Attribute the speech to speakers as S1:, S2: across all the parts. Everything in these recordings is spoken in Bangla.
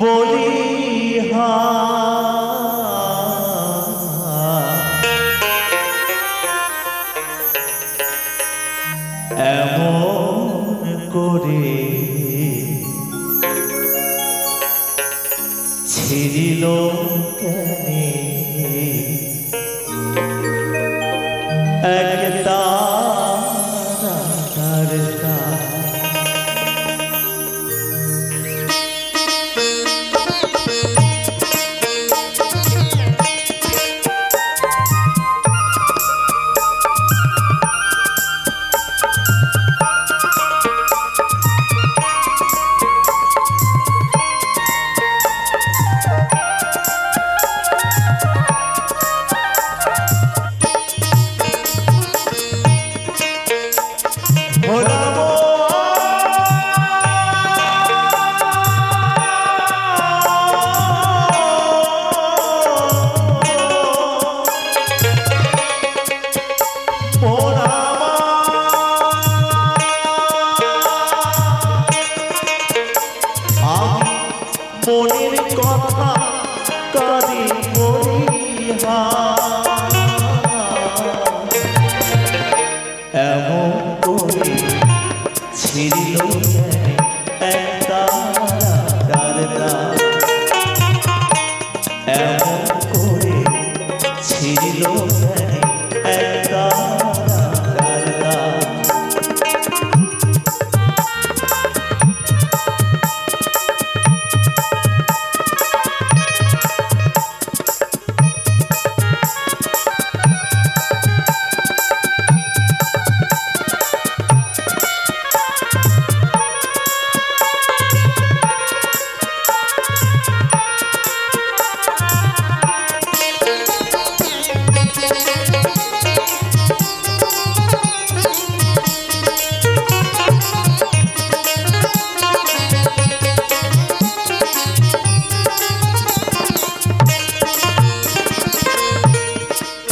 S1: বলিহা এমন করে ছিড়িল কেনে এক তারার তার মনের কথা কারে বলিহা এমন করে ছিড়িল এক তারার তার এমন করে ছিড়িল এক তারার তার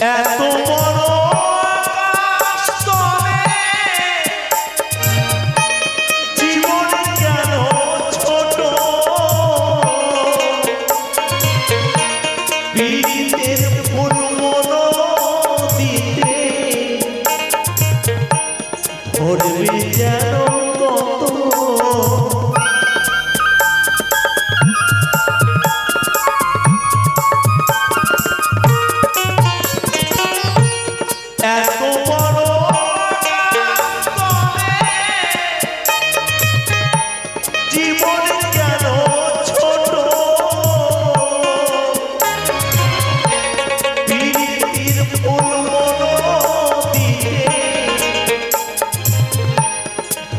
S1: এত বড় জীবন কেন ছোট পীড়িতের ফুল মন দিতে ধরবে যেন কত এত বড় জীবন কেন ছোট পীড়িতির ফুল মন দিতে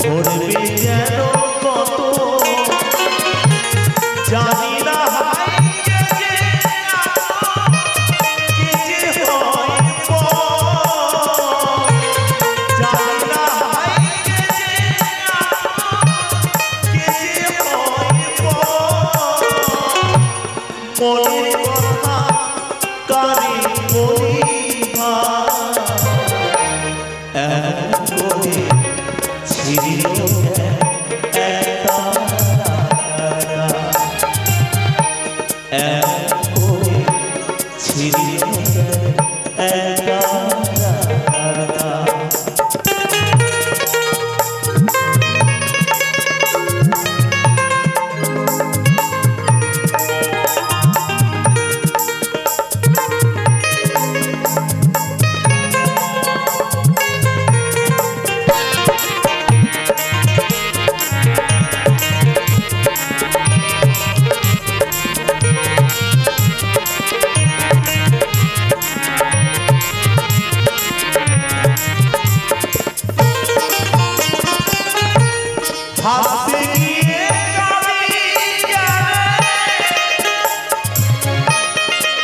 S1: ধরবে যেন কত জানি না মনের কথা কারে বলিহা এমন করে ছিড়িল এক তারার এমন করে ছিড়িল এক তারার হাসতে গিয়ে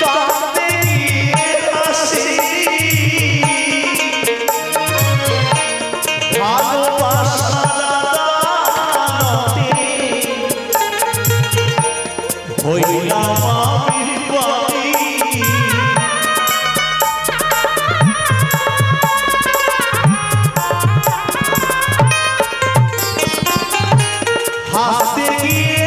S1: কাঁদতে গিয়ে হাসি ভালোবাসার আদালতে হইলাম আমি বাড়ি হাসতে গিয়ে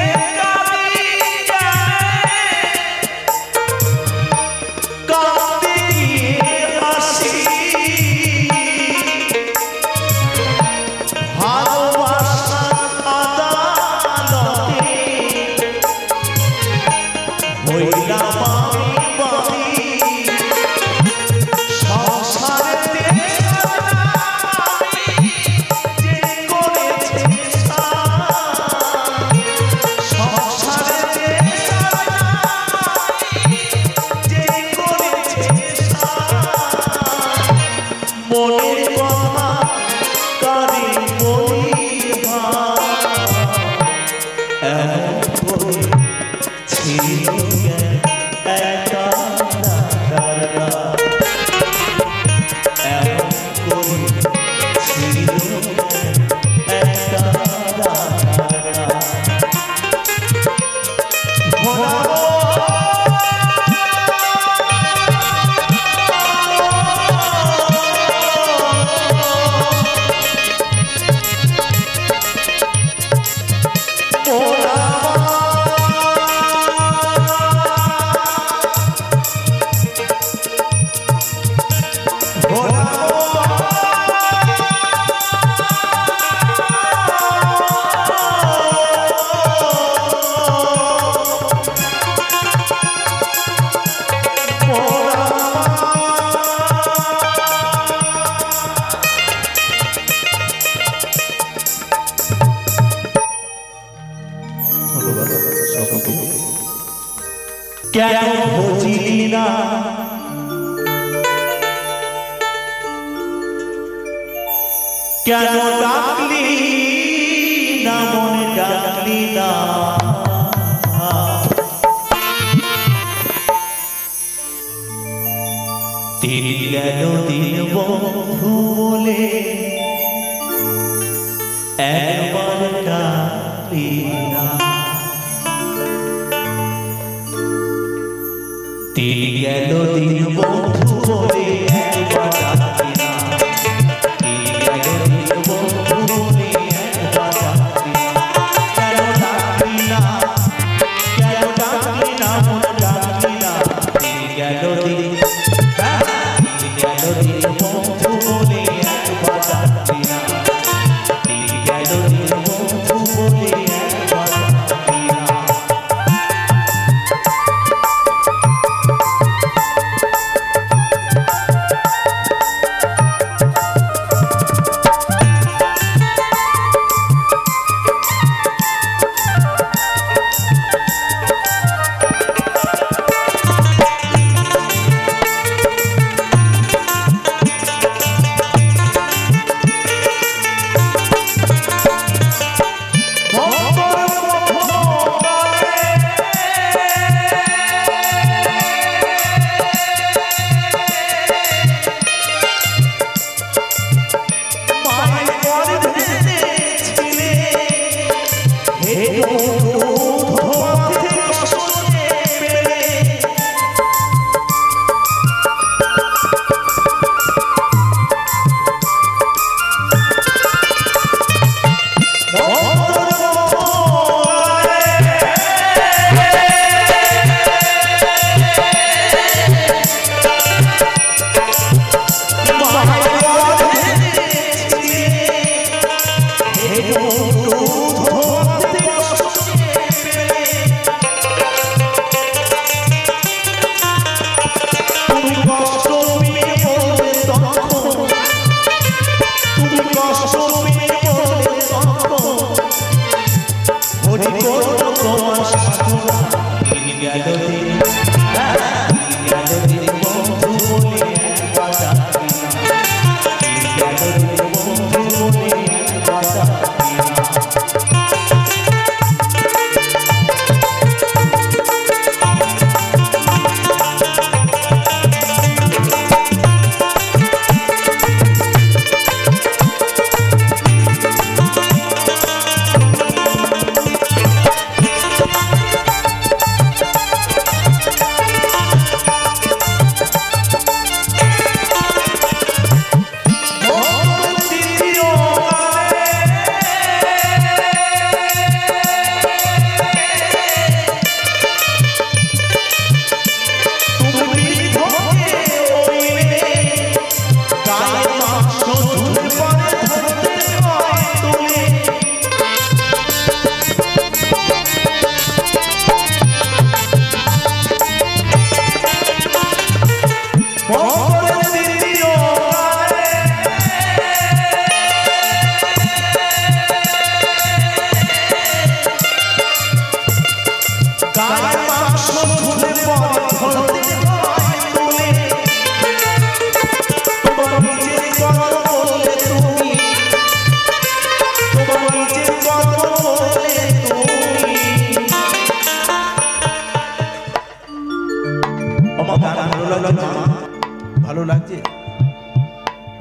S1: কেন বুঝিলি না কেন ডাকলি না মনে ডাকলি না তিরি গেল দিন বন্ধু বলে একবার ডাকলি না তিরি গেল দিন বন্ধু বলে একবার ডাকলি না তিরি গেল দিন বন্ধু বলে একবার ডাকলি না কেন ডাকলি না কেন ডাকলি না মনে ডাকলি না তিরি গেল দিন বন্ধু বলে একবার ডাকলি না তিরি গেল দিন বন্ধু বলে একবার ডাকলি না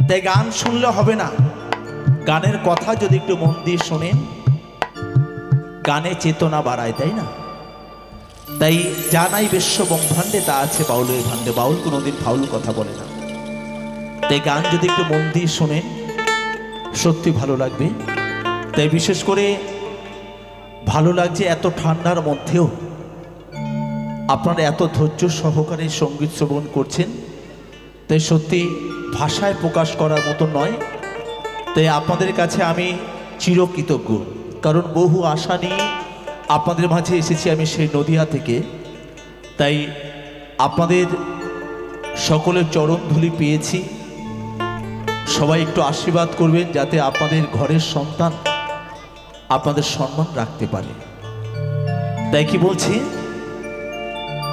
S1: তাই গান শুনলে হবে না, গানের কথা যদি একটু মন দিয়ে শোনেন, গানে চেতনা বাড়ায়, তাই না? তাই যা নাই বিশ্ব ব্রহ্মাণ্ডে তা আছে বাউলের ভাণ্ডে। বাউল কোনোদিন ফাউল কথা বলে না। তাই গান যদি একটু মন দিয়ে শোনেন সত্যি ভালো লাগবে। তাই বিশেষ করে ভালো লাগছে এত ঠান্ডার মধ্যেও আপনারা এত ধৈর্য সহকারে সঙ্গীত শ্রবণ করছেন। তাই সত্যি ভাষায় প্রকাশ করার মতো নয়। তাই আপনাদের কাছে আমি চিরকৃতজ্ঞ, কারণ বহু আশা নিয়ে আপনাদের মাঝে এসেছি আমি সেই নদিয়া থেকে। তাই আপনাদের সকলের চরণধুলি পেয়েছি। সবাই একটু আশীর্বাদ করবেন যাতে আপনাদের ঘরের সন্তান আপনাদের সম্মান রাখতে পারে। তাই কি বলছি,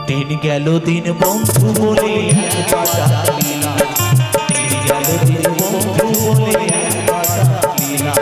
S1: দিন গেল দিন বন্ধু বলে একবার ডাকলি না, দিন গেল দিন বন্ধু বলে একবার ডাকলি না।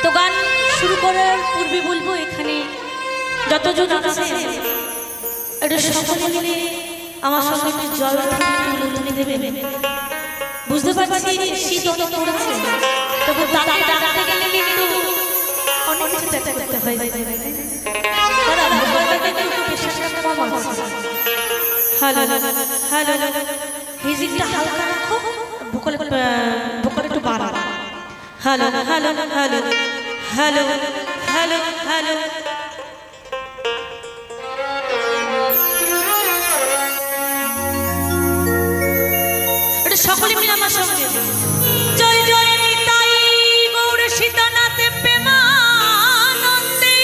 S2: তো গান শুরু করার পূর্বে বলবো এখানে যতজন আছে একটু সকলে মিলে আমার সঙ্গে একটু জল তুলে দেবেন। বুঝতে পারছি শীত অনেক পড়েছে, তবু তাকে ডাকতে গেলে কিন্তু অনেক কিছু ত্যাগ করতে হয়। হ্যালো হ্যালো, মিউজিকটা হালকা রাখো, ভোকাল একটু বাড়া। Hello hello hello hello hello hello, এটা সকলে মিলে আমার সঙ্গে জয় জয় নিতাই গৌর সীতানাথ প্রেমানন্দে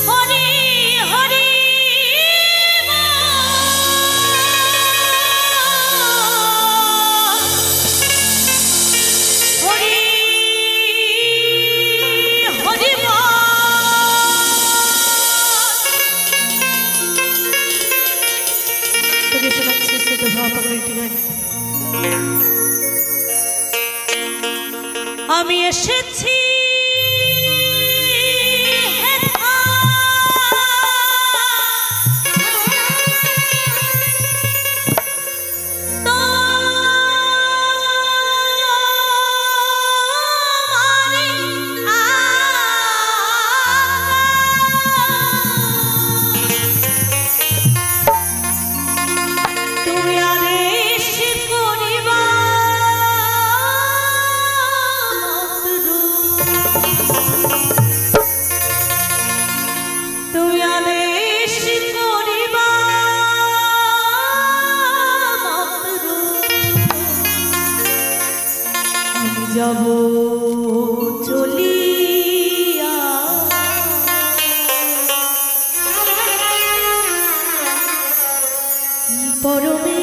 S2: হরি হরি আমি এসেছি তুমি আদেশ করিবা যাব চলিয়া পরমে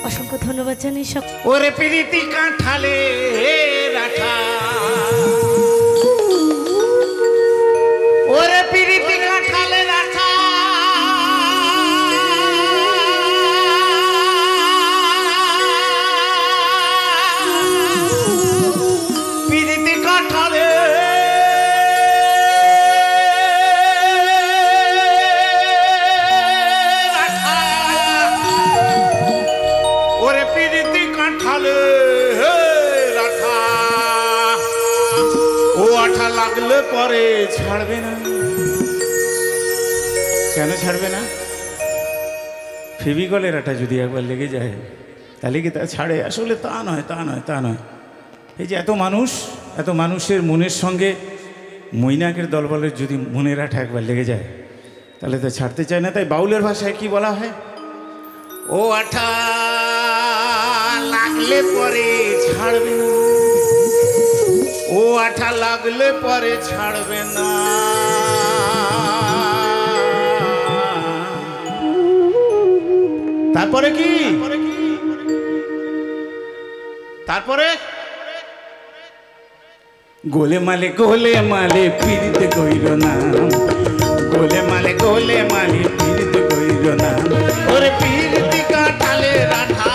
S2: অসংখ্য ধন্যবাদ জানাই সব।
S3: ওরে প্রীতি কাঁঠালে রাখা, ওরে প্রীতি কাঁঠালে রাখা, প্রীতি কাঁঠালে লাগলে পরে ছাড়বে না। কেন ছাড়বে না? ফেভিকলের আঠা যদি একবার লেগে যায় তাহলে কি তা ছাড়ে? আসলে তা নয়, তা নয়, তা নয়। এই যে এত মানুষের মনের সঙ্গে মৈনাকের দলবলের যদি মনের আঠা একবার লেগে যায় তাহলে তো ছাড়তে চায় না। তাই বাউলের ভাষায় কি বলা হয়? ও আঠা লাগলে পরে ছাড়বে না, ও আঠা লাগলে পরে ছাড়বে না। তারপরে কি? তারপরে গোলে মালে পিরিতে কইর না, গোলে মালে পিরিতে কইর না। ওরে পিরিতি কাঁঠালে রাঠা,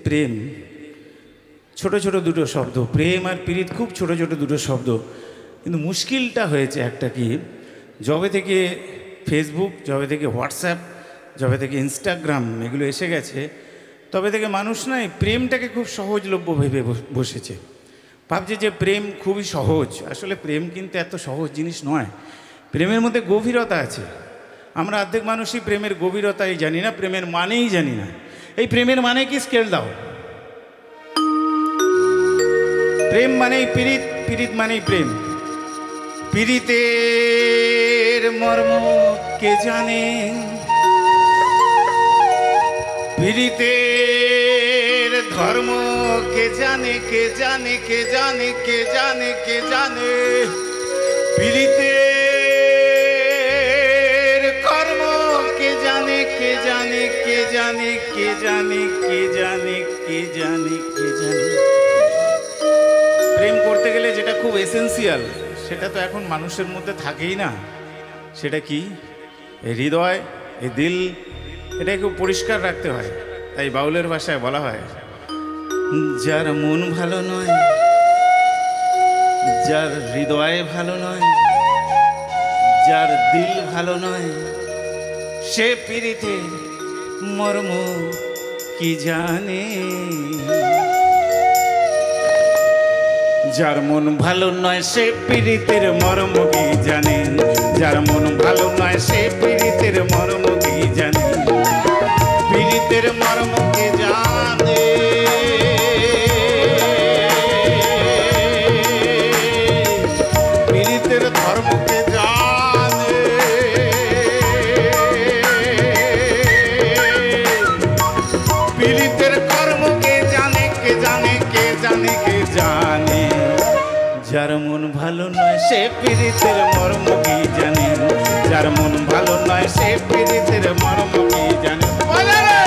S3: প্রেম ছোট ছোট দুটো শব্দ, প্রেম আর পীড়িত খুব ছোট ছোট দুটো শব্দ। কিন্তু মুশকিলটা হয়েছে একটা কি, যবে থেকে ফেসবুক, যবে থেকে হোয়াটসঅ্যাপ, যবে থেকে ইনস্টাগ্রাম এগুলো এসে গেছে, তবে থেকে মানুষ না এই প্রেমটাকে খুব সহজলভ্য ভেবে বসেছে। ভাবছে যে প্রেম খুবই সহজ। আসলে প্রেম কিন্তু এত সহজ জিনিস নয়। প্রেমের মধ্যে গভীরতা আছে। আমরা অর্ধেক মানুষই প্রেমের গভীরতাই জানি না, প্রেমের মানেই জানি না। এই প্রেমের মানে কি? স্কেল দাও। প্রেম মানেই পীড়িত, পীড়িত মানেই প্রেম। পীড়িতের মর্ম কে জানে, পীড়িতের ধর্ম কে জানে, কে জানে, কে জানে, কে জানে, কে জানে। পীড়িতের কর্ম কে জানে, কে জানে, কে জানে, কে জানে, কে জানে, কে জানে, কে জানে। প্রেম করতে গেলে যেটা খুব এসেন্সিয়াল সেটা তো এখন মানুষের মধ্যে থাকেই না। সেটা কি? এই হৃদয়, এই দিল, এটা খুব পরিষ্কার রাখতে হয়। তাই বাউলের ভাষায় বলা হয়, যার মন ভালো নয়, যার হৃদয় ভালো নয়, যার দিল ভালো নয়, সে পীড়িতের মর্ম কি জানে। যার মন ভালো নয় সে পীড়িতের মর্ম কি জানে, যার মন ভালো নয় সে পীড়িতের মর্ম কি জানে। পীড়িতের মর্ম কি জানে, পীড়িতের ধর্ম কে জানে, পীড়িতের কর্ম কে জানে, কে জানে, কে জানে, কে জানে। যার মন ভালো নয় সে পীড়িতের মর্ম কি জানে, যার মন ভালো নয় সে পীড়িতের মর্ম কি জানে। বলে রে!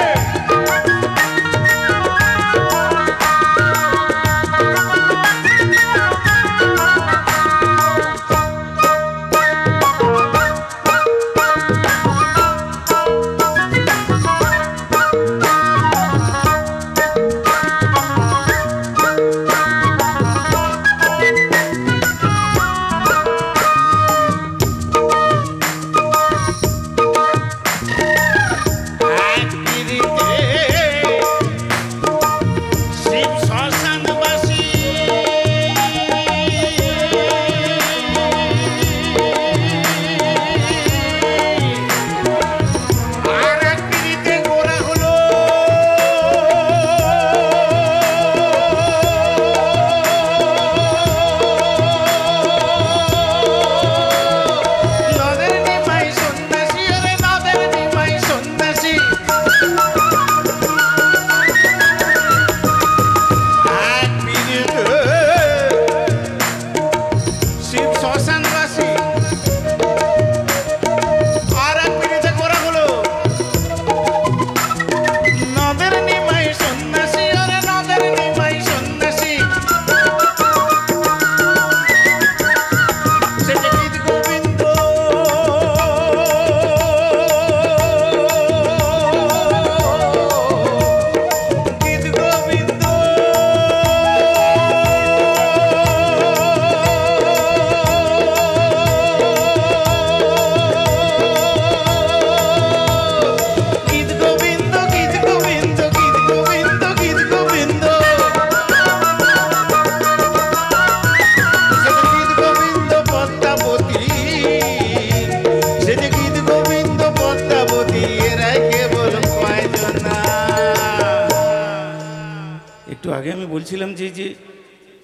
S3: আগে আমি বলছিলাম যে যে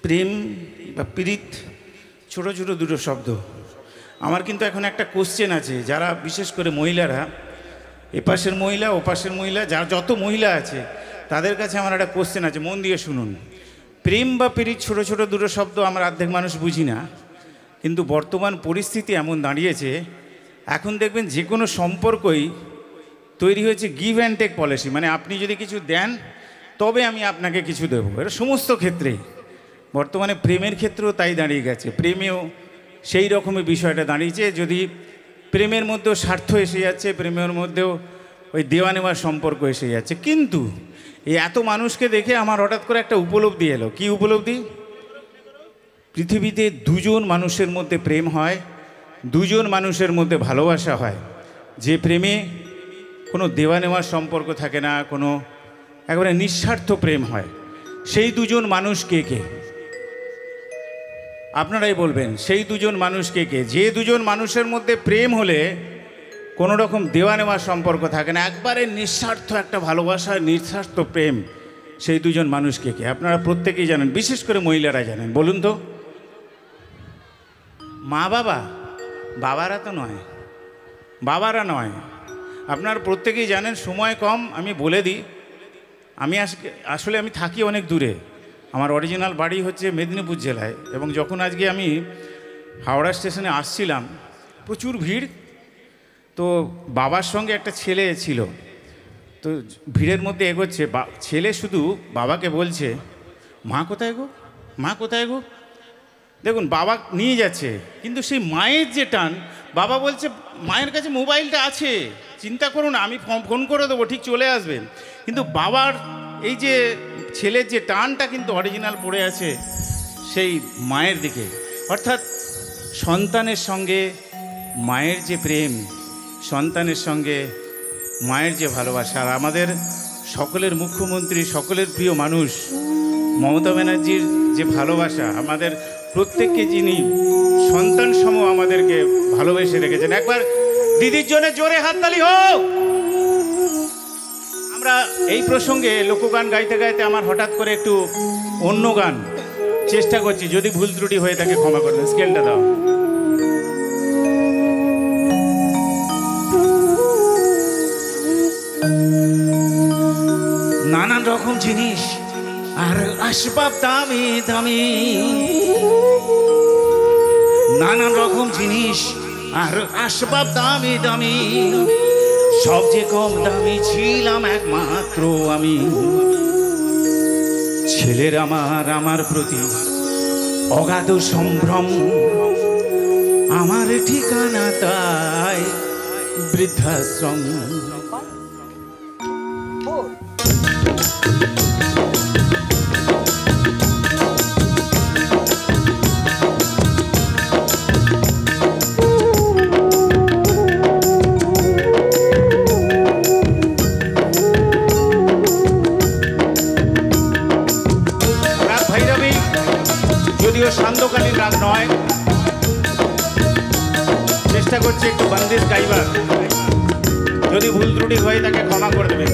S3: প্রেম বা পীড়িত ছোট ছোট দুটো শব্দ। আমার কিন্তু এখন একটা কোশ্চেন আছে, যারা বিশেষ করে মহিলারা, এপাশের মহিলা ওপাশের মহিলা, যারা যত মহিলা আছে তাদের কাছে আমার একটা কোশ্চেন আছে, মন দিয়ে শুনুন। প্রেম বা পীড়িত ছোট ছোট দুটো শব্দ আমরা অর্ধেক মানুষ বুঝি না, কিন্তু বর্তমান পরিস্থিতি এমন দাঁড়িয়েছে, এখন দেখবেন যে কোনো সম্পর্কই তৈরি হয়েছে গিভ অ্যান্ড টেক পলিসি, মানে আপনি যদি কিছু দেন তবে আমি আপনাকে কিছু দেবো। এটা সমস্ত ক্ষেত্রেই, বর্তমানে প্রেমের ক্ষেত্রেও তাই দাঁড়িয়ে গেছে। প্রেমেও সেই রকমের বিষয়টা দাঁড়িয়েছে, যদি প্রেমের মধ্যেও স্বার্থ এসে যাচ্ছে, প্রেমের মধ্যেও ওই দেওয়া নেওয়ার সম্পর্ক এসে যাচ্ছে। কিন্তু এই এত মানুষকে দেখে আমার হঠাৎ করে একটা উপলব্ধি এলো। কি উপলব্ধি? পৃথিবীতে দুজন মানুষের মধ্যে প্রেম হয়, দুজন মানুষের মধ্যে ভালোবাসা হয়, যে প্রেমে কোনো দেওয়া নেওয়ার সম্পর্ক থাকে না, কোনো একেবারে নিঃস্বার্থ প্রেম হয়, সেই দুজন মানুষ কে কে? আপনারাই বলবেন, সেই দুজন মানুষ কে কে? যে দুজন মানুষের মধ্যে প্রেম হলে কোনো রকম দেওয়া নেওয়ার সম্পর্ক থাকে না, একবারে নিঃস্বার্থ একটা ভালোবাসা, নিঃস্বার্থ প্রেম, সেই দুজন মানুষ কে কে? আপনারা প্রত্যেকেই জানেন, বিশেষ করে মহিলারা জানেন। বলুন তো। মা বাবা? বাবারা তো নয়, বাবারা নয়। আপনারা প্রত্যেকেই জানেন। সময় কম, আমি বলে দিই। আমি আসলে আমি থাকি অনেক দূরে, আমার অরিজিনাল বাড়ি হচ্ছে মেদিনীপুর জেলায়, এবং যখন আজকে আমি হাওড়া স্টেশনে আসছিলাম প্রচুর ভিড়, তো বাবার সঙ্গে একটা ছেলে ছিল, তো ভিড়ের মধ্যে এগোচ্ছে, ছেলে শুধু বাবাকে বলছে, মা কোথায় গো, মা কোথায় গো? দেখুন, বাবা নিয়ে যাচ্ছে, কিন্তু সেই মায়ের যে টান, বাবা বলছে মায়ের কাছে মোবাইলটা আছে, চিন্তা করুন আমি ফোন করে দেবো, ঠিক চলে আসবেন। কিন্তু বাবার এই যে ছেলের যে টানটা কিন্তু অরিজিনাল পড়ে আছে সেই মায়ের দিকে। অর্থাৎ সন্তানের সঙ্গে মায়ের যে প্রেম, সন্তানের সঙ্গে মায়ের যে ভালোবাসা। আর আমাদের সকলের মুখ্যমন্ত্রী, সকলের প্রিয় মানুষ মমতা ব্যানার্জির যে ভালোবাসা, আমাদের প্রত্যেককে যিনি সন্তান সম আমাদেরকে ভালোবেসে রেখেছেন। একবার দিদির জন্য জোরে হাততালি হোক। আমরা এই প্রসঙ্গে লোকগান গাইতে গাইতে আমার হঠাৎ করে একটু অন্য গান চেষ্টা করছি, যদি ভুল ত্রুটি হয়ে থাকে ক্ষমা করবেন। স্কেলটা দাও। নানান রকম জিনিস আর আসবাব দামি দামি, নানান রকম জিনিস আর আসবাব দামি দামি, সবচেয়ে কম দামি ছিলাম একমাত্র আমি। ছেলের আমার প্রতি অগাধ সম্ভ্রম, আমার ঠিকানা তাই বৃদ্ধাশ্রম। যদিও সান্ধ্যকালীন রাগ নয়, চেষ্টা করছি একটু বন্দিশ গাইবার, যদি ভুল ত্রুটি হয় তাকে ক্ষমা করে দেবেন।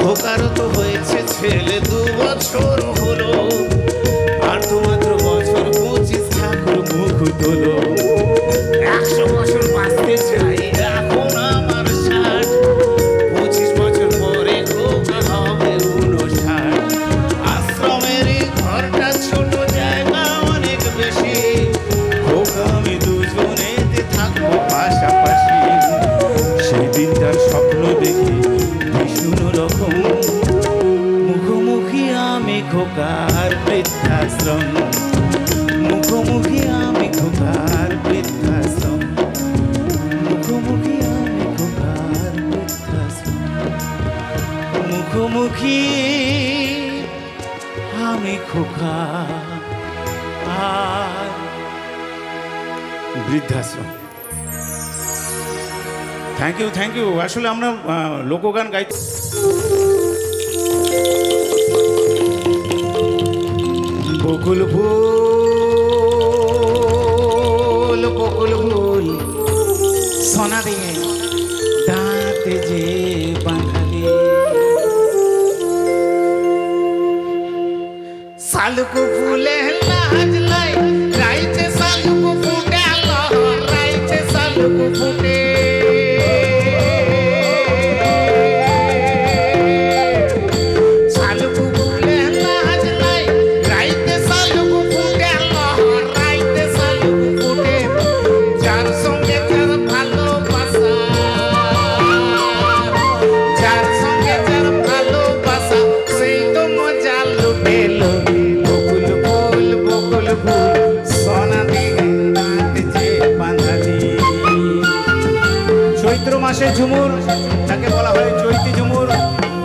S3: খোকারও তো হয়েছে ছেলে 2 বছর হলো, আর তো মাত্র বছর 25 ঠাকুর মুখ তোলো। 100 বছর বাঁচতে চাই, এখন আমার 60, 25 বছর পরে খোকা হবে 59। আশ্রমের ঘরটা ছোট, জায়গা অনেক বেশি, খোকা আমি দুজনেতে থাকবো পাশাপাশি। সেই দিনটার স্বপ্ন দেখি ভীষণ রকম, মুখোমুখি আমি খোকার বৃদ্ধাশ্রম, মুখোমুখি আমি খোকার বৃদ্ধাশ্রম, মুখোমুখি আমি খোকার বৃদ্ধাশ্রম, মুখোমুখি আমি খোকার বৃদ্ধাশ্রম। Thank you. আসলে আমরা লোকগান গাই। বকুল ফুল বকুল ফুল সোনা দিয়ে দাঁত যে বাঁধালে, শালুক ফুলে লাজ লাই রাইতে শালুক ফুটে আলো, রাইতে শালুক ফুটে মাসে ঝুমুর, তাকে বলা হয় চৈতি ঝুমুর।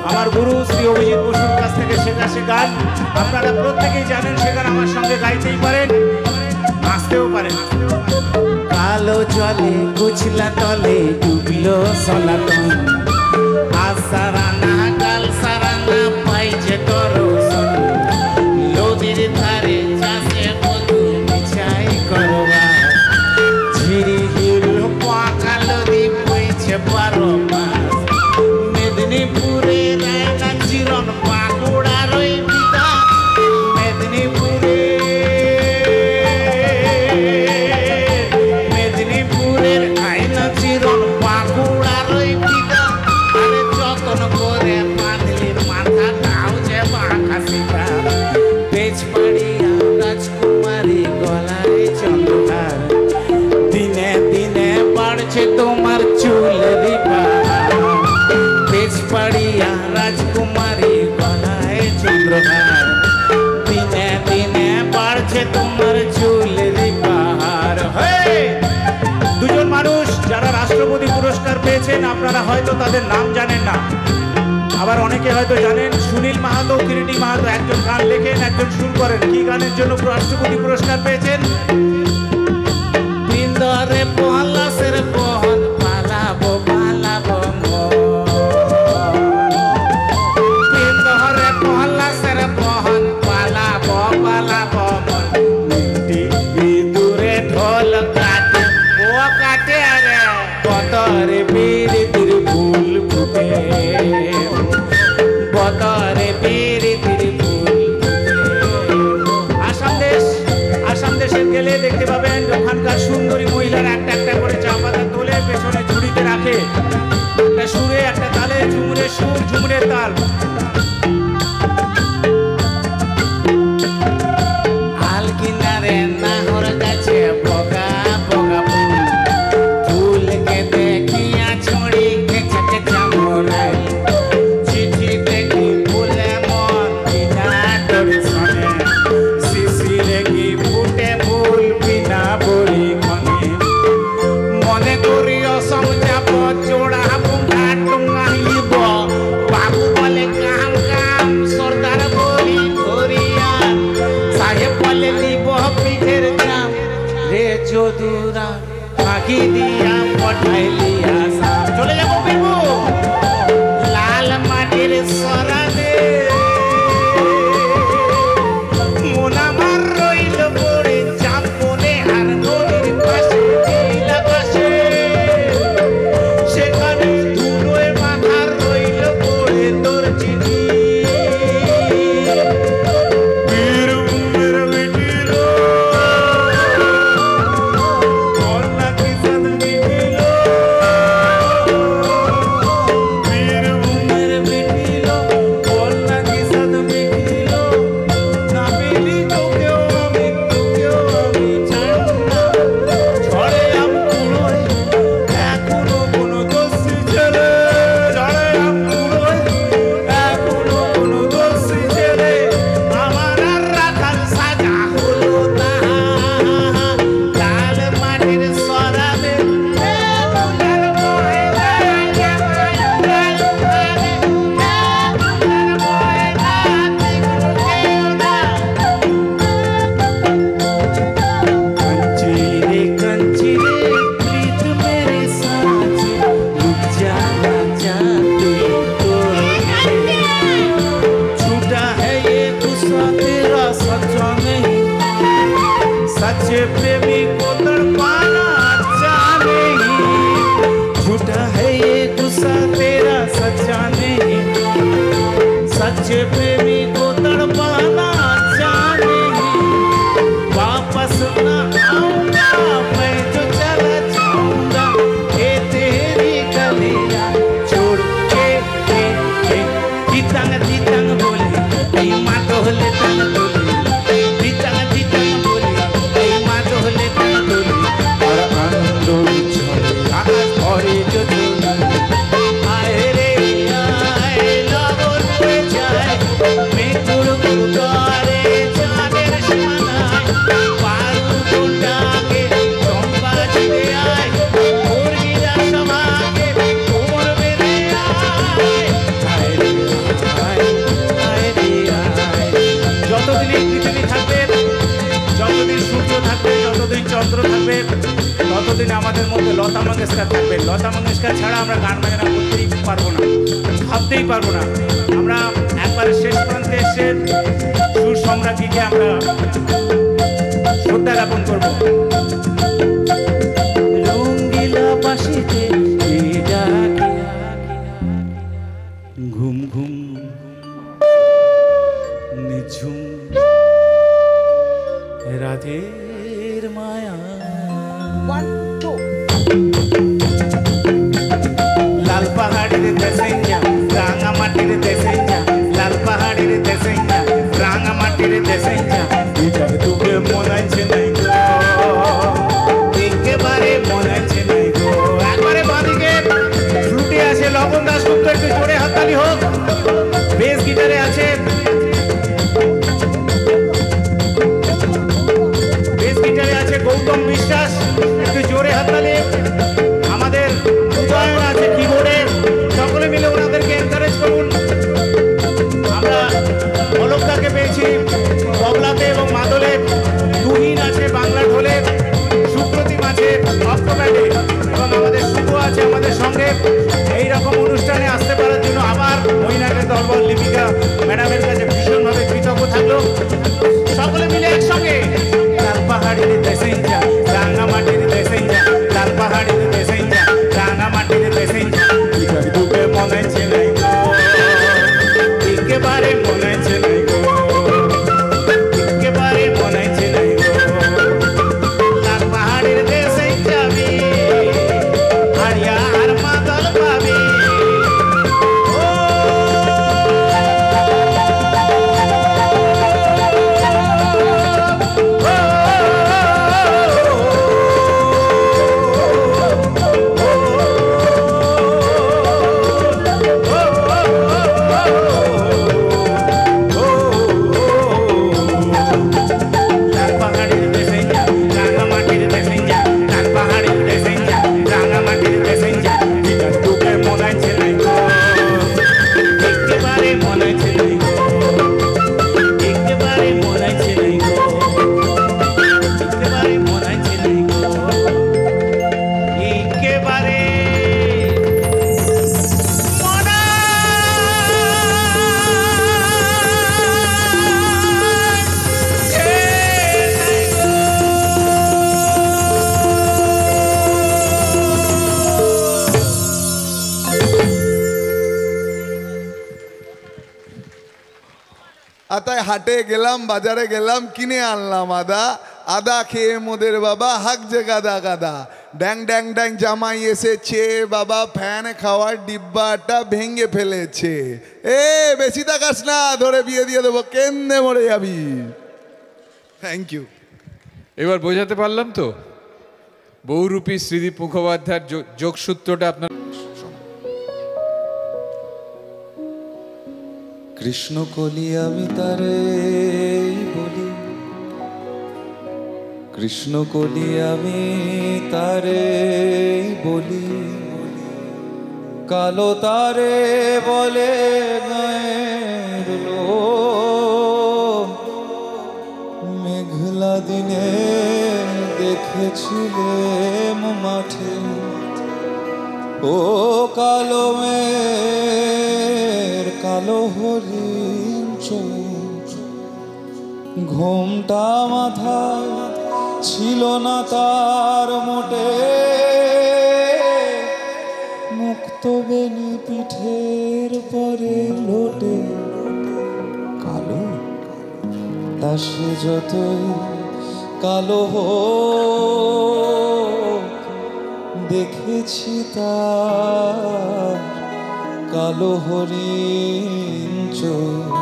S3: আমার গুরু শ্রী অভিজিৎ বসুর কাছ থেকে শেখা সে গান, আপনারা প্রত্যেকেই জানেন। সে গান আমার সঙ্গে গাইতেই পারেন, নাচতেও পারেন। কালো জলে কুচলা তলে ডুবলো সনাতন, আসারানা গাল সারানা পাইছে দর্শন, নদীর ধারে চাষে বধু বিছাই করবা, ঝিরি হিল পাকা নদী বইছে পার পড়ছে তোমার চুলের বাহার, বেশ পাড়িয়া রাজকুমারী গলায় চন্দ্রহার, দিনে দিনে বাড়ছে তোমার চুলের বাহার। দুজন মানুষ যারা রাষ্ট্রপতি পুরস্কার পেয়েছেন, আপনারা হয়তো তাদের নাম জানেন না, আবার অনেকে হয়তো জানেন। সুনীল মাহাতো, কিরিটি মাহাতো, একজন গান লেখেন, একজন সুর করেন। কি গানের জন্য রাষ্ট্রপতি পুরস্কার পেয়েছেন? বৃন্দরে পলাশের বহন পালাবো পালাবো বৃন্দরে পলাশের বহন পালাবো পালাবো দূরে ঢোল কাটে ও কাটে রে বতরে বীর ফুল ফুটে, বতরে বীর ফুল। আসাম দেশে গেলে দেখতে পাবেন ওখানকার সুন্দরী মহিলারা একটা একটা করে চা পাতা তোলে, পেছনে ঝুড়িতে রাখে, একটা সুরে একটা তালে, ঝুমুরের সুর ঝুমুরের তাল। আল কিনারে নাহর গাছে বগা বগা ফুল, ফুলকে দেখিয়া ছড়ি কেঁচা কেঁচা মোরাই, চিঠি দেখি ফুলে মন বিনা দর্শনে, শিশিরে কি ফুটে ফুল বিনা বড়ি খনে, মনে করিও সমঝাব জোড়া বুঙ্গা টুঙ্গাইব, বাবু বলে কাম কাম সর্দার বলি ধরিয়া, সাহেব বলে লিব পিঠের চাম রে যদুরা ফাঁকি দিয়া পঠাইলিয়া সাম। চলে যাবো বিবু লাল মাটির সরাদে, মন আমার রইল পড়ে চাপনে আর নদীর পাশে নীল আকাশে, সেখানে ধুলোয় মাথা রইল পড়ে তোর চিঠি। বীরভূমের মিটিল কন্যা কি সাথ মিটিল, বীরভূমের মিটিল কন্যা কি সাথ মিটিল, না পেলি তোকেও আমি ছাড়ব না, ঝড়ে আম কুড়োয় এখনো কোনো দোষী ছেলে, ঝড়ে আম কুড়োয় এখনো কোনো দোষী ছেলে, আমার আর রাখার সাজা হলো না, লাল মাটির সরাবে ফুলের ময়না, कंचीरे कंचीरे प्रीत मेरे साथ रुक जाना चाहते तो, छूटा है ये गुस्सा तेरा सच्चा नहीं, सच्चे प्रेमी को तड़पाना अच्छा नहीं, झूठा है ये गुस्सा तेरा सच्चा नहीं, सच्चे प्रेमी को तड़पाना अच्छा नहीं, वापस ना आऊंगा मैं जो चला जाऊंगा, ये तेरी गलियां छोड़ के दितंग बोले এই মা তো হলে তাঙ্গ তোলে, দিতंग बोले এই মা তো হলে তাঙ্গ তোলে, আর আন্দোল ছড়ে আকাশ ভরে যদি আয় রে আয় লগন হয়ে যায়, মেঘুর করে চাঁদের সীমানায়, পারু কোনটাকে চম্পা জিতে আয়, মুরগিরা সভাকে কোমর বেঁধে আয়, আয় রে আয়, আয় রে আয়। যতদিন এই পৃথিবী থাকবে, যতদিন সূর্য থাকবে, যতদিন চন্দ্র থাকবে, ততদিন আমাদের মধ্যে লতা মঙ্গেশকর থাকবে। লতা মঙ্গেশকর ছাড়া আমরা গান বাজনা করতেই পারবো না, ভাবতেই পারবো না। আমরা একবারে শেষ প্রান্তে এসে সুর সম্রাজ্ঞীকে আমরা শ্রদ্ধা জ্ঞাপন করবো। রঙ্গিলা বাঁশিতে ডাকে ঘুম ঘুম নিঝুম রাধের মায়া, লাল পাহাড়ের দেশেঞ্জা রাঙা মাটির দেশেঞ্জা, লাল পাহাড়ের দেশেঞ্জা রাঙা মাটির দেশেঞ্জা, বিজার ডুবে মনে আছে নাই গো, ম্যাডামের কাছে ভীষণভাবে কৃতজ্ঞ থাকলো। সকলে মিলে একসঙ্গে লাল পাহাড়ের প্যাসেঞ্জার, রাঙামাটির প্যাসেঞ্জার, লাল পাহাড়ের প্যাসেঞ্জার, রাঙামাটির প্যাসেঞ্জার, টিকার বুকে মনে ছেলে গো, একেবারে মনে ছেলে গো, একেবারে মনে ছেলে গো, লাল পাহাড়ের দেশে যাবি হারিয়া আর মাদল পাবি।
S4: তাই হাটে গেলাম, বাজারে গেলাম, কিনে আনলাম আদা। আদা খেয়ে মোদের বাবা হাঁকছে গাদা গাদা। ড্যাং ড্যাং ড্যাং জামাই এসেছে বাবা, ফ্যান খাওয়ার ডিব্বাটা ভেঙে ফেলেছে। এ বেশি তাকাস না, ধরে বিয়ে দিয়ে দেবো, কেন্দ্রে মরে যাবি। Thank you.
S5: এবার বোঝাতে পারলাম তো বহুরূপী শ্রীদীপ মুখোপাধ্যায়ের যোগসূত্রটা আপনার।
S1: কৃষ্ণ কলি আমি তারে বলি, কৃষ্ণ কলি আমি তারে বলি, কালো তারে বলে গায়ের লোক, মেঘলা দিনে দেখেছিলেম মাঠে, ও কালো মেঘ কালো হরিণ চোখ, ঘোমটা মাথায় ছিল না তার মোটে, মুক্ত বেনি পিঠের পরে লোটে, কালো তা সে যতই কালো হোক, দেখেছি তার কালো হরিণ চোখ,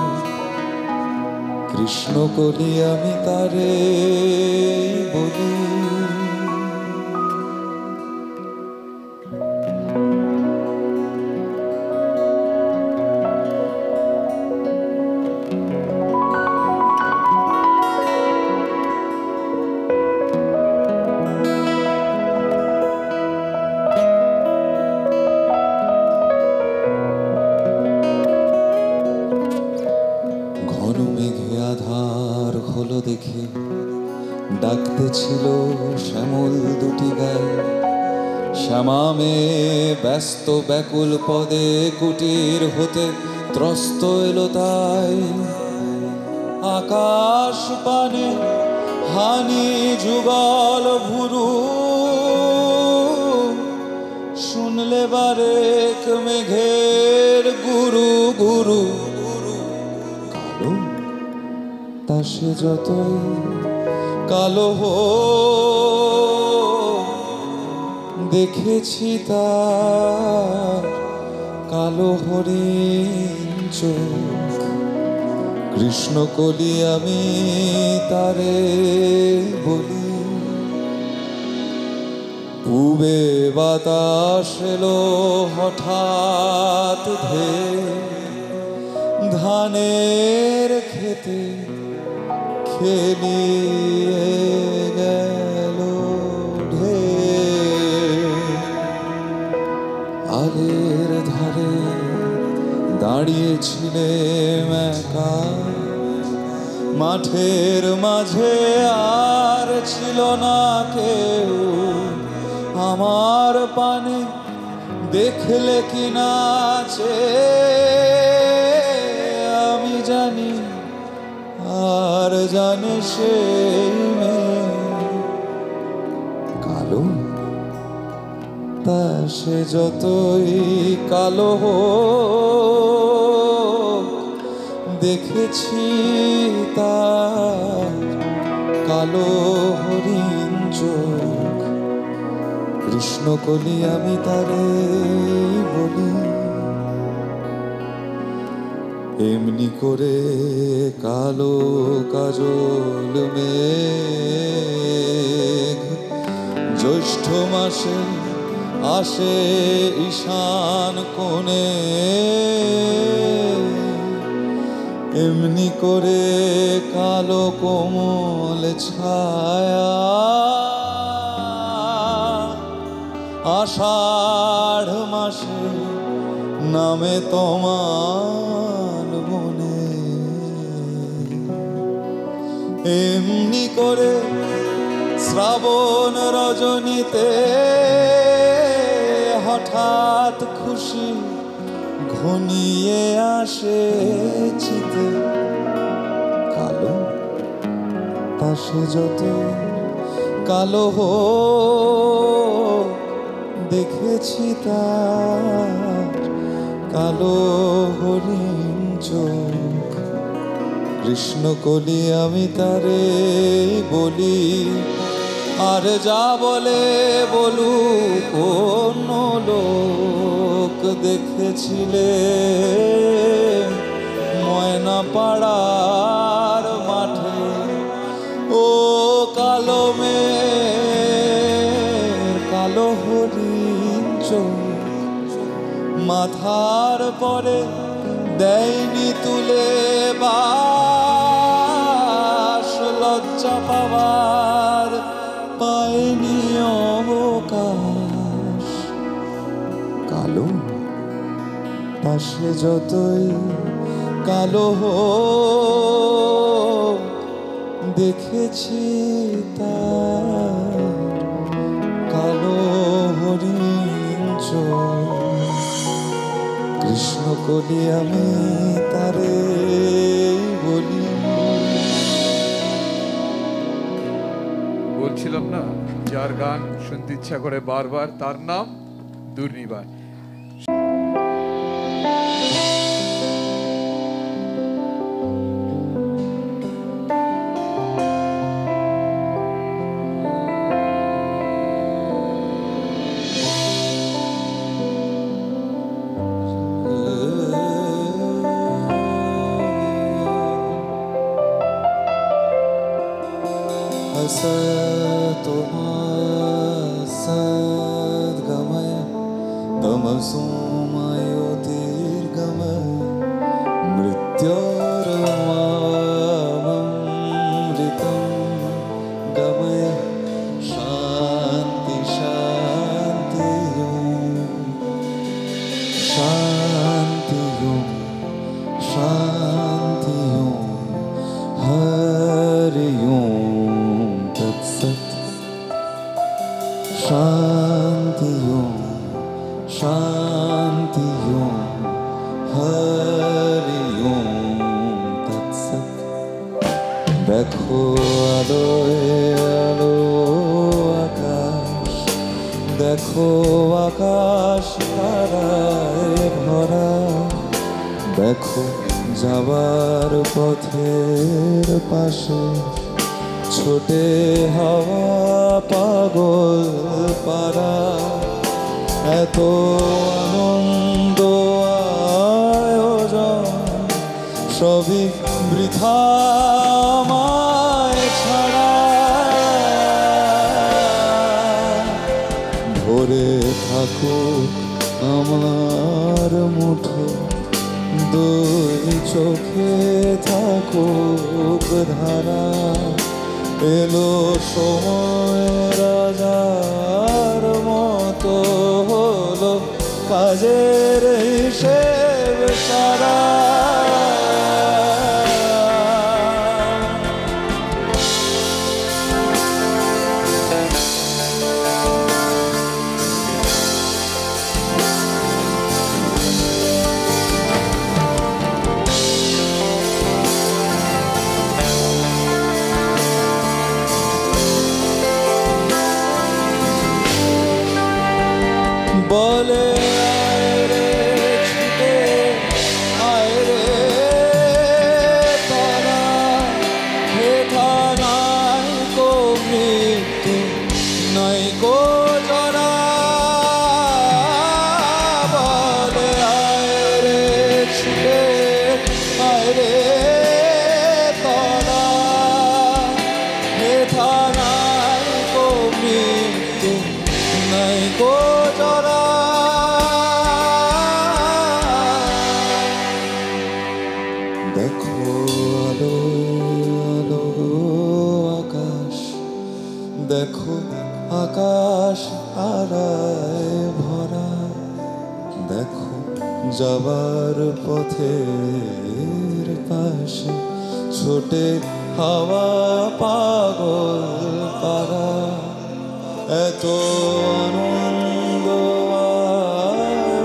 S1: কৃষ্ণ কলি আমি তারে বলি। দেখে ডাকতেছিল শ্যামল দুটি গায়ে, শ্যামামে ব্যস্ত ব্যাকুল পদে কুটির হতে ত্রস্ত এলো তাই, আকাশ পানে হানি যুগল ভুরু, শুনলে বারেক মেঘের গুরু গুরু, কালো তা সে যতই কালো হোক, দেখেছি তার কালো হরিণ চোখ, কৃষ্ণ কলি আমি তারে বলি। পূবে বাতাস এলো হঠাৎ ধে, ধানের খেতে খেলিয়ে গেল ঢে, আলের ধারে দাঁড়িয়েছিলেম একা, মাঠের মাঝে আর ছিল না কেউ, আমার পানে দেখলে কি নাচে, আমি
S6: আর জানে সেই মেয়ে কালো, তা সে যতই কালো হোক, দেখেছি তার কালো হরিণ চোখ। কৃষ্ণকলি আমি তারে বলি, এমনি করে কালো কাজল মেঘ জ্যৈষ্ঠ মাসে আসে ঈশান কোণে, এমনি করে কালো কোমল ছায়া আষাঢ় মাসে নামে তোমার মনে। এমনি করে শ্রাবণ রজনীতে হঠাৎ খুশি ঘনিয়ে আসে চিতে কালো, তা সে যত কালো হোক, দেখেছি তার কালো হরিণ চোখ। কৃষ্ণকলি আমি তারে বলি, আর যা বলে বলুক কোন লোক, দেখেছিলে ময়না পাড়ার মাঠে ও কালো মেয়ের কালো হরিণ চোখ। মাথার পরে দেয়নি তুলে বাস, লজ্জা পাওয়ার পায়নি অবকাশ। কালো, পাশে যতই কালো হোক, দেখেছি তার কালো হরিণ চোখ। কৃষ্ণকলি আমি তারে বলি।
S5: বলছিলাম না, যার গান শুনতে ইচ্ছা করে বারবার, তার নাম দুর্নিবার।
S6: सद्गमय तमसो मायोतिर्गमय मृत्योर्मामृतं गमय शान्ति शान्ति शान्ति शान्ति हरि ओम तत्सत्। शान्ति शान्ति हरि ओम तत्सत्। देखो আলোয় আলো আকাশ, দেখো আকাশ তারায় ভরা, দেখো যাবার পথের পাশে ছোটে হাওয়া পাগল পারা। এত আনন্দ আয়োজন সবই বৃথা আমায় ছাড়া। ভরে থাকুক আমার মুঠো, দুই চোখে থাকুক ধারা। এলো সময় রাজার মতো, হলো কাজের হিসেব সারা। বলে আয় রে ছুটে আয় রে তারা হেথা নাই কো মৃত্যু নাই কো জরা বলে আয় রে ছুটে আয় রে তারা হেথা নাই কো মৃত্যু নাই কো জরা দেখো আলো আলো আকাশ দেখো আকাশ তারায় ভরা দেখো যাবার পথের পাশে ছোটে হাওয়া পাগল পারা এত আনন্দ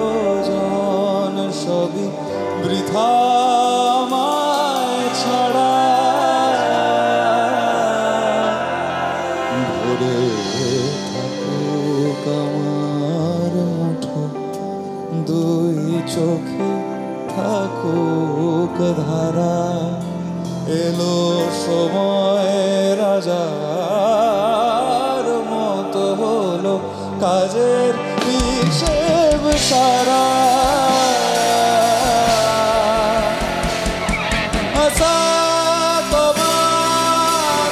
S6: আয়োজন সবই বৃথা আমায় ছাড়া ভরে থাকুক আমার মুঠো দুই চোখে থাকুক ধারা এলো সময় রাজার মতো হলো কাজের হিসেব সারা আসা তোমার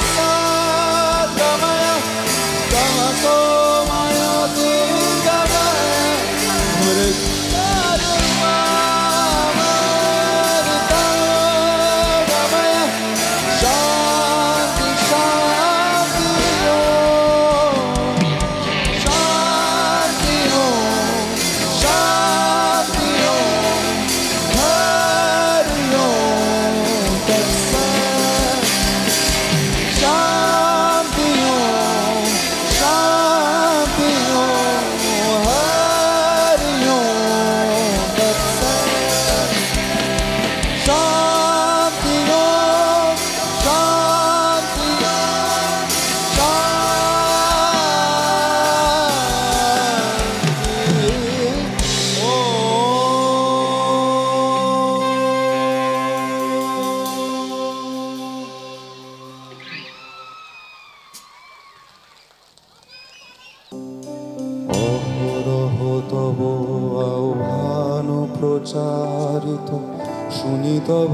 S6: গমায়া গমা তোমায় দিন গমায়া শান্তি শান্তি শান্তি শান্তি হরি শান্তি শান্তি হরি শান্তি অহরহ তব আহ্বান প্রচারিত শুনি তব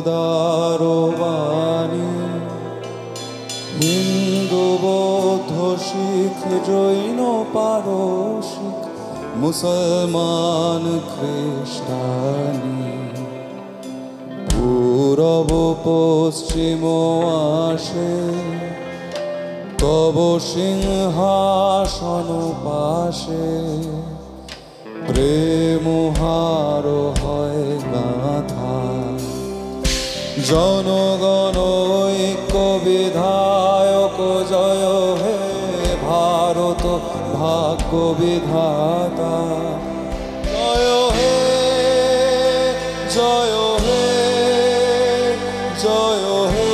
S6: দারবাণী হিন্দু বৌদ্ধ শিখ জৈন পারসিক মুসলমান খ্রিস্টানি পূরব পশ্চিম আসে তব সিংহাসন পাশে প্রেম হার হয় গাথা জনগণ ঐক্য বিধায়ক জয় হে ভারত ভাগ্য বিধাতা জয় হে জয় হে জয় হে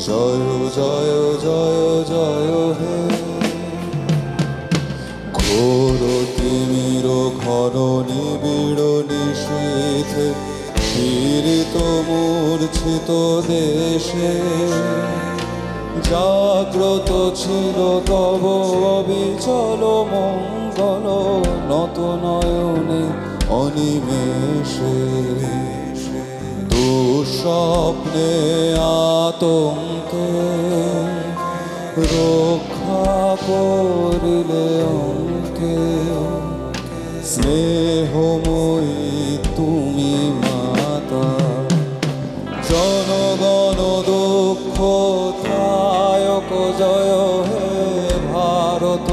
S6: জয় জয় জয় জয় হে ঘোর তিমির ঘন নিবিড় নিশীথে পীড়িত মূর্ছিত দেশে জাগ্রত ছিল তব অবিচল মঙ্গল নত নয়নে অনিমেষে দুঃস্বপ্নে আতঙ্কে রক্ষা করিলে অঙ্কে স্নেহময়ী তুমি মাতা জনগণ দুঃখ ত্রায়ক জয় হে ভারত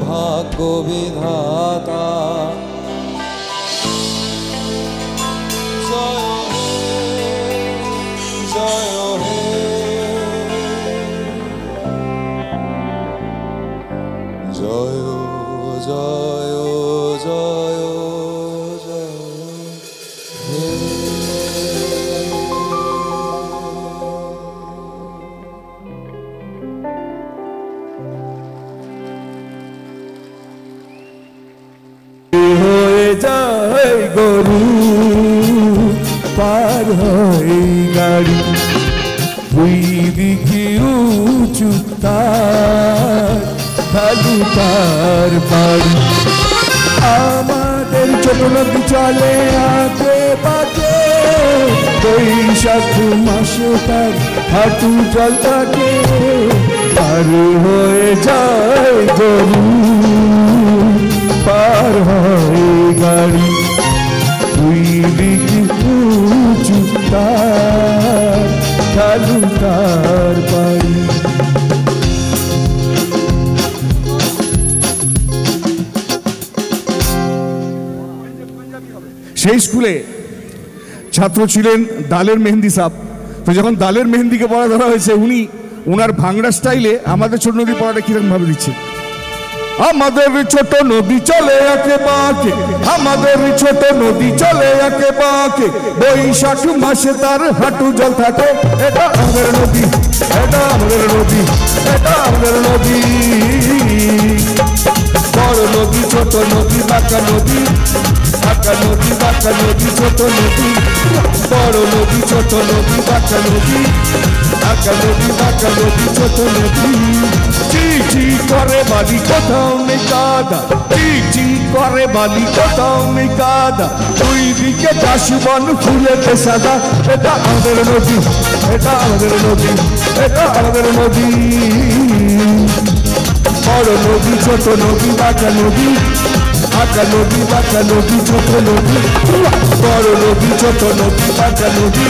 S6: ভাগ্য বিধাতা জয় হে জয় জয় জয় জয় হে
S7: যায় গরু পার হয় গাড়ি দুই দিকে উঁচু তার ঢালু তার বাড়ি আমাদের ছোট নদী চলে আগে বাগে বৈশাখ মাসে তার হাঁটু জল থাকে পার হয়ে যায় গরু পার হয় গাড়ি দুই দিকে উঁচু তার ঢালু তার বাড়ি সেই স্কুলে ছাত্র ছিলেন দালের মেহেন্দি সাহেব। তো যখন দালের মেহেন্দিকে পড়া ধরা হয়েছে উনি ওনার ভাংড়া স্টাইলে আমাদের ছোট নদী পড়াটা কিরকম ভাবে দিচ্ছে। আমাদের ছোট নদী চলে একে বাঁকে আমাদের ছোট নদী চলে একে বাঁকে বৈশাখ মাসে তার হাঁটু জল থাকে এটা আমাদের নদী এটা আমাদের নদী এটা আমাদের নদী বড় নদী ছোট নদী বাঁকা নদী বাঁকা নদী বাঁকা নদী ছোট নদী বড় নদী ছোট নদী বাঁকা নদী বাঁকা নদী বাঁকা নদী ছোট নদী চি চি করে বালি কোথাও নেই কাদা চি চি করে বালি কোথাও নেই কাদা দুই দিকে চাষবন ফুলেতে সাদা এটা আমাদের নদী এটা আমাদের নদী এটা আমাদের নদী বড় নদী ছোট নদী বাঁকা নদী বাঁকা নদী বাঁকা নদী ছোট নদী বড় নদী ছোট নদী বাঁকা নদী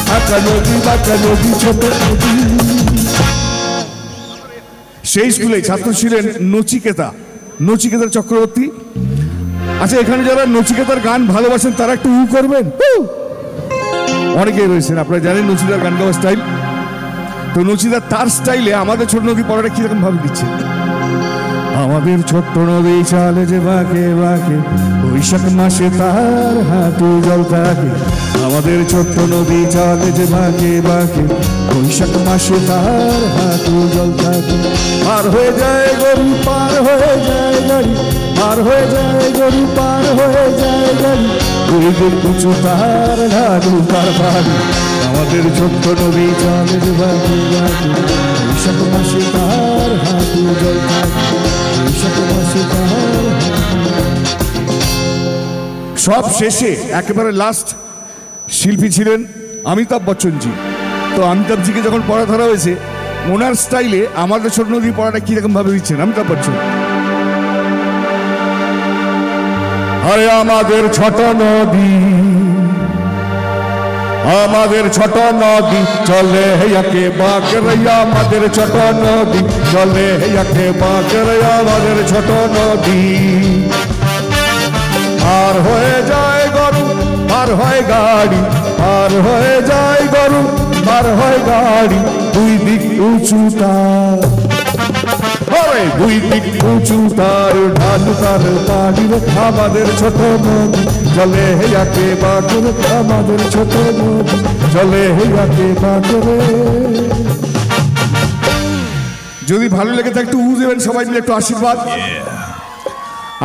S7: বাঁকা নদী বাঁকা নদী ছোট নদী। সেই স্কুলে ছাত্র ছিলেন নচিকেতা নচিকেতা চক্রবর্তী। আচ্ছা এখানে যারা নচিকেতার গান ভালোবাসেন তারা একটু উ করবেন। অনেকেই রয়েছেন আপনারা জানেন নচিকেতার গান গাওয়ার স্টাইল। তো নচিকেতা তার স্টাইলে আমাদের ছোট নদী পড়াটা কিরকম ভাবে দিচ্ছে। আমাদের ছোট্ট নদী চলে যে বাঁকে বাঁকে বৈশাখ মাসে তার হাঁটু জল থাকে আমাদের ছোট্ট নদী চলে যে বাঁকে বাঁকে বৈশাখ মাসে তার হাঁটু জল থাকে পার হয়ে যায় গরু পার হয়ে যায় গাড়ি পার হয়ে যায় গরু পার হয়ে যায় গাড়ি দুই দিন উঁচু তার ঢালু তার বাড়ি আমাদের ছোট্ট নদী চলে যে বাঁকে বাঁকে বৈশাখ মাসে তার হাঁটু জল থাকে সব শেষে একেবারে লাস্ট শিল্পী ছিলেন অমিতাভ বচ্চনজি। তো অমিতাভজিকে যখন পড়া ধরা হয়েছে ওনার স্টাইলে আমাদের ছোট নদী পড়াটা কিরকম ভাবে দিচ্ছেন অমিতাভ বচ্চন। আরে আমাদের ছোট নদী আমাদের ছোট নদী চলে একে বাঁকে আমাদের ছোট নদী চলে একে বাঁকে আমাদের ছোট নদী পার হয়ে যায় গরু পার হয় গাড়ি পার হয়ে যায় গরু পার হয় গাড়ি দুই দিক উঁচু তার দুই দিক উঁচু তার ঢালু তার বাড়ি আমাদের ছোট নদী চলে একে বাঁকে আমাদের ছোট নদী চলে একে বাঁকে। যদি ভালো লেগে থাকে একটু দেবেন সবাই মিলে একটু আশীর্বাদ।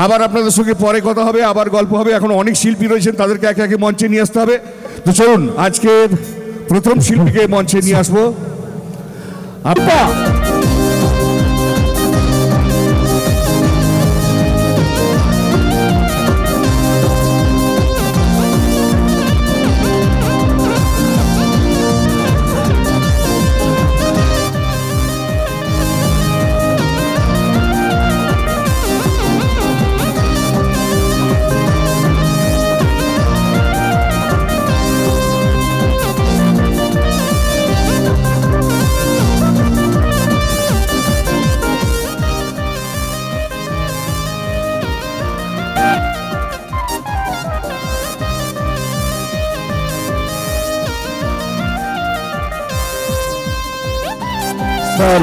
S7: আবার আপনাদের সঙ্গে পরে কথা হবে আবার গল্প হবে। এখন অনেক শিল্পী রয়েছেন তাদেরকে একে একে মঞ্চে নিয়ে আসতে হবে। তো চলুন আজকে প্রথম শিল্পীকে মঞ্চে নিয়ে আসবো আপা।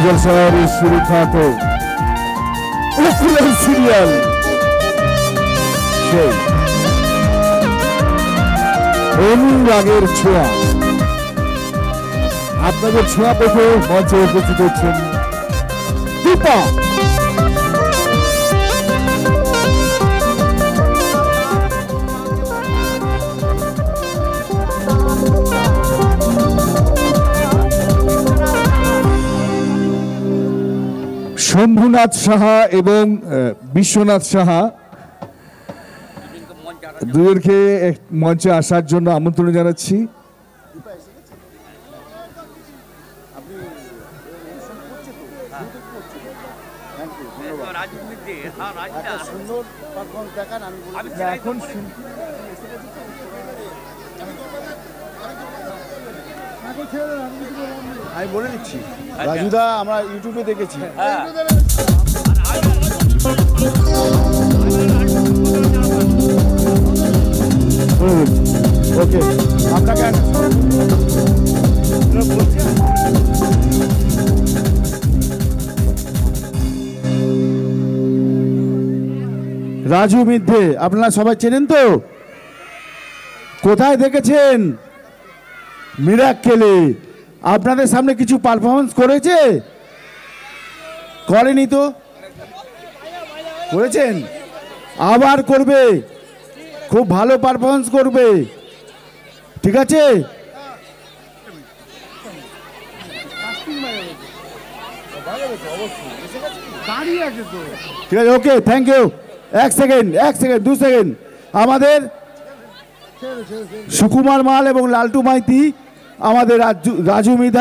S7: জলসার সুরক্ষাত সিরিয়াল সেই অনুরাগের ছোঁয়া আপনাদের ছোঁয়া পেতে মঞ্চে উপস্থিত হচ্ছেন দীপা। শম্ভুনাথ সাহা এবং বিশ্বনাথ সাহা দুজনকে মঞ্চে আসার জন্য আমন্ত্রণ জানাচ্ছি।
S8: আমি বলে দিচ্ছি রাজুদা আমরা ইউটিউবে দেখেছি। ওকে আপনাকে রাজু মিথ্যে আপনারা সবাই চেনেন তো? কোথায় দেখেছেন? মিরাক্কেলে। আপনাদের সামনে কিছু পারফরমেন্স করেছে? করেনি তো? করেছেন? আবার করবে, খুব ভালো পারফরমেন্স করবে, ঠিক আছে? ঠিক আছে, ওকে, থ্যাংক ইউ। এক সেকেন্ড 2 সেকেন্ড। আমাদের সুকুমার মাল এবং লালটু মাইতি আমাদের রাজু মৃধা